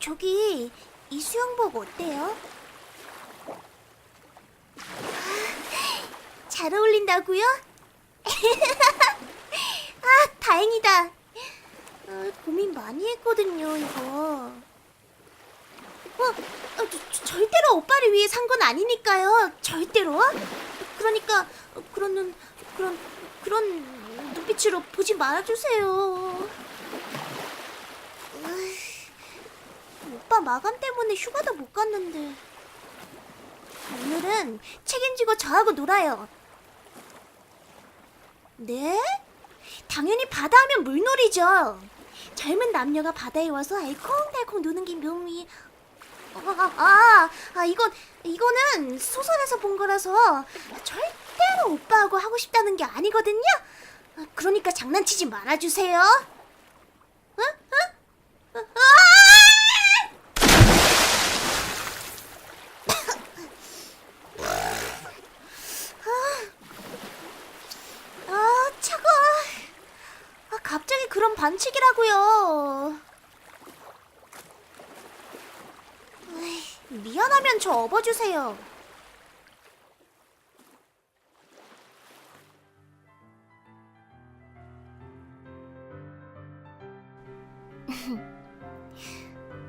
저기 이 수영복 어때요? 잘 어울린다고요? 아, 다행이다. 고민 많이 했거든요, 이거. 절대로 오빠를 위해 산 건 아니니까요. 절대로. 그러니까 그런 눈빛으로 보지 말아주세요. 오빠 마감 때문에 휴가도 못 갔는데. 오늘은 책임지고 저하고 놀아요. 네? 당연히 바다하면 물놀이죠. 젊은 남녀가 바다에 와서 알콩달콩 노는 게 묘미. 이거는 소설에서 본 거라서 절대로 오빠하고 하고 싶다는 게 아니거든요. 그러니까 장난치지 말아주세요. 응? 응? 차가워. 갑자기 그런 반칙이라고요. 미안하면 저 업어주세요.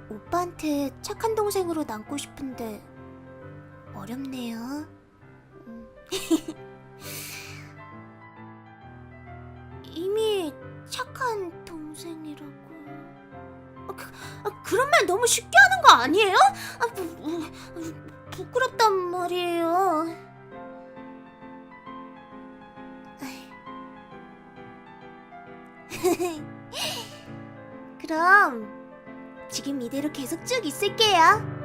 오빠한테 착한 동생으로 남고 싶은데 어렵네요. 이미 착한 동생이라고. 그런 말 너무 쉽게 하는 거 아니에요? 부끄럽단 말이에요. 그럼 지금 이대로 계속 쭉 있을게요.